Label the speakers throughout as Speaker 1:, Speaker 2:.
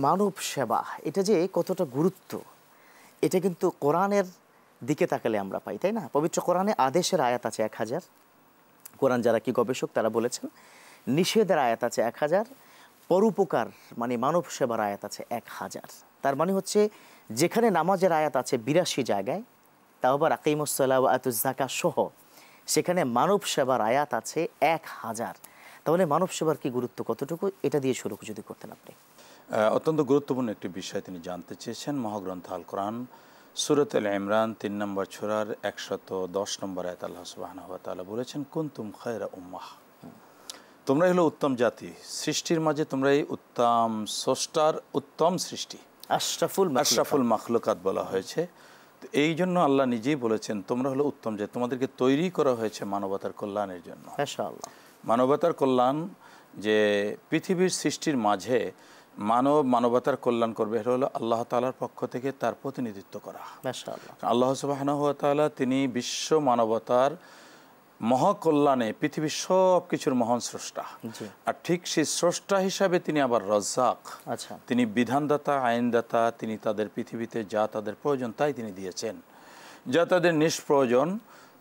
Speaker 1: মানব সেবা এটা যে কতটা গুরুত্ব এটা কিন্তু কোরআনের দিকে তাকালে আমরা পাই, তাই না? পবিত্র কোরআনে আদেশের আয়াত আছে 1000, কোরআন যারা কি গবেষক তারা বলেছেন নিষেধের আয়াত আছে 1000, পরোপকার মানে মানব সেবার আয়াত আছে 1000। তার মানে হচ্ছে যেখানে নামাজের আয়াত আছে 82 জায়গায়, তাও আবার আকিমুস-সালাহ ওয়া আতুজ যাকাত সহ সেখানে মানব সেবার আয়াত আছে 1000। তাহলে মানব সেবার কি গুরুত্ব কতটুকু, এটা দিয়ে শুরু যদি করতেন আপনি।
Speaker 2: অত্যন্ত গুরুত্বপূর্ণ একটি বিষয় তিনি জানতে চেয়েছেন। মহাগ্রন্থ আল কোরআন সূরাত আল ইমরান 3 নম্বর সূরার 110 নম্বর আয়াত আল্লাহ সুবহানাহু ওয়া তাআলা বলেছেন, কুনতুম খায়রা উম্মাহ, তোমরা হলো উত্তম জাতি, সৃষ্টির মাঝে তোমরাই উত্তম, স্রষ্টার উত্তম সৃষ্টি, আশরাফুল মাখলুকাত বলা হয়েছে। তো এই জন্য আল্লাহ নিজেই বলেছেন তোমরা হলো উত্তম জাতি, তোমাদেরকে তৈরি করা হয়েছে মানবতার কল্যাণের জন্য।
Speaker 1: মাশাআল্লাহ,
Speaker 2: মানবতার কল্যাণ, যে পৃথিবীর সৃষ্টির মাঝে মানবতার কল্যাণ করবে, এটা হলো আল্লাহ তাআলার পক্ষ থেকে তার প্রতিনিধিত্ব করা।
Speaker 1: মাশাআল্লাহ,
Speaker 2: আল্লাহ সুবহানাহু ওয়া তাআলা তিনি বিশ্ব মানবতার মহাকল্যাণে পৃথিবীর সব কিছুর মহান স্রষ্টা। আর ঠিক সেই স্রষ্টা হিসাবে তিনি আবার রাজ্জাক, তিনি বিধানদাতা, আইনদাতা। তিনি তাদের পৃথিবীতে যা তাদের প্রয়োজন তাই তিনি দিয়েছেন, যা তাদের নিষ্প্রয়োজন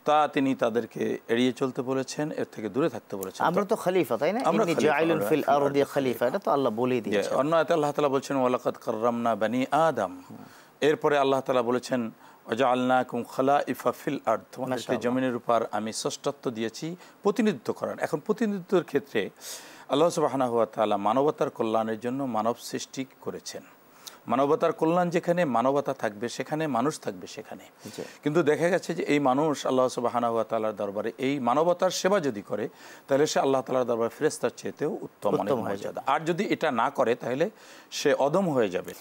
Speaker 2: তা তিনি তাদেরকে এড়িয়ে চলতে বলেছেন, এর থেকে দূরে থাকতে বলেছেন।
Speaker 1: আমরা তো খলিফা, তাই না? ইন্নী জাইলুন ফিল আরদি খলিফা, এটা তো আল্লাহ বলেই দিয়েছেন।
Speaker 2: অন্য আয়াতে আল্লাহ তাআলা বলেছেন ওয়ালাকাদ কাররামনা বানি আদম। এরপরে আল্লাহ তাআলা বলেছেন ওয়াজআলনাকুম খালাইফা ফিল আরদ, তোমাদেরকে জমিনের উপর আমি শ্রেষ্ঠত্ব দিয়েছি প্রতিনিধিত্ব করার। এখন প্রতিনিধিত্বের ক্ষেত্রে আল্লাহ সুবহানাহু ওয়া তাআলা মানবতার কল্যাণের জন্য মানব সৃষ্টি করেছেন। মানবতার কল্যাণ যেখানে মানবতা থাকবে সেখানে মানুষ থাকবে সেখানে। কিন্তু দেখা গেছে যে এই মানুষ আল্লাহ সুবহানাহু ওয়া তাআলার দরবারে এই মানবতার সেবা যদি করে তাহলে সে আল্লাহ তাআলার দরবারে ফেরেশতার চেয়েতেও উত্তম, অনেক মর্যাদা। আর যদি এটা না করে তাহলে সে অদম হয়ে যাবে।